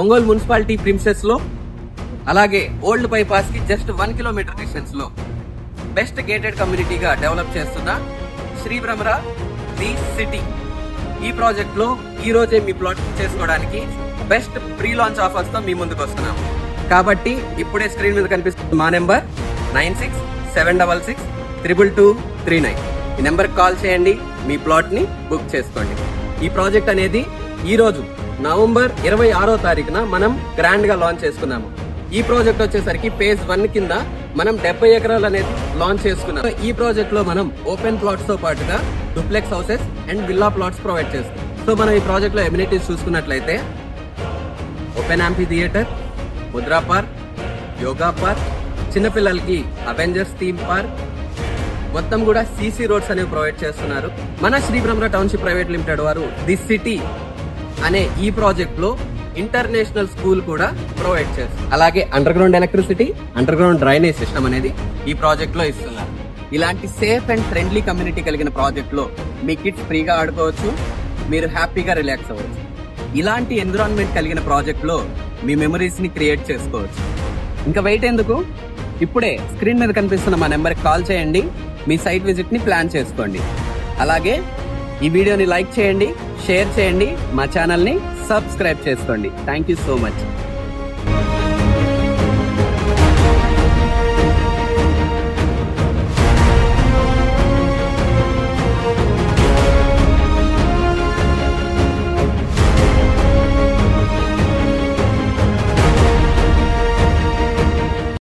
Ongole municipality princess లో, అలాగే old bypass కి జస్ట్ 1 కిలోమీటర్ డిస్టెన్స్ లో బెస్ట్ గేటెడ్ కమ్యూనిటీగా డెవలప్ చేస్తున్న శ్రీ భ్రమర ది సిటీ. ఈ ప్రాజెక్ట్ లో ఈ రోజే మీ ప్లాట్ చేసుకోవడానికి బెస్ట్ ప్రీ లాంచ్ ఆఫర్స్ తో మీ ముందుకు వస్తున్నాం. కాబట్టి ఇప్పుడే స్క్రీన్ మీద కనిపిస్తుంది మా నెంబర్ 9676662239. ఈ నెంబర్ కాల్ చేయండి, మీ ప్లాట్ ని బుక్ చేసుకోండి. ఈ ప్రాజెక్ట్ అనేది ఈ రోజు నవంబర్ 26వ తారీఖున మనం గ్రాండ్ గా లాంచ్ చేసుకున్నాము. ఈ ప్రాజెక్ట్ వచ్చేసరికి ఫేజ్ 1 కింద మనం 70 ఎకరాలు అనేది లాంచ్ చేసుకున్నాం. ఈ ప్రాజెక్ట్ లో మనం ఓపెన్ ప్లాట్స్ తో పాటుగా duplex houses and villa plots provide చేస్తాం. సో మనం ఈ ప్రాజెక్ట్ లో ఎమ్యూనిటీస్ చూసుకున్నట్లయితే open amphi theatre, Mudra park, yoga park, చిన్నపిల్లలకి అవెంజర్స్ థీమ్ పార్క్, మొత్తం కూడా సీసీ రోడ్స్ అనేవి ప్రొవైడ్ చేస్తున్నారు. మన Shri Bhramara township private limited వారు ది సిటీ అనే ఈ ప్రాజెక్ట్ లో ఇంటర్నేషనల్ స్కూల్ కూడా ప్రొవైడ్ చేస్తారు. అలాగే under ground electricity, under ground drainage system అనేది ఈ ప్రాజెక్ట్ లో ఇస్తున్నారు. ఇలాంటి సేఫ్ అండ్ ఫ్రెండ్లీ కమ్యూనిటీ కలిగిన ప్రాజెక్ట్ లో మీ కిడ్స్ ఫ్రీగా ఆడుకోవచ్చు, మీరు హ్యాపీగా రిలాక్స్ అవ్వచ్చు. ఇలాంటి ఎన్విరాన్మెంట్ కలిగిన ప్రాజెక్ట్ లో మీ మెమరీస్ ని క్రియేట్ చేసుకోవచ్చు. ఇంకా వెయిట్ ఎందుకు, ఇప్పుడే స్క్రీన్ మీద కనిపిస్తున్న మా నెంబర్ కి కాల్ చేయండి, మీ సైట్ విజిట్ ని ప్లాన్ చేసుకోండి. అలాగే ఈ వీడియోని లైక్ చేయండి, షేర్ చేయండి, మా ఛానల్ ని సబ్స్క్రైబ్ చేసుకోండి. Thank you so much.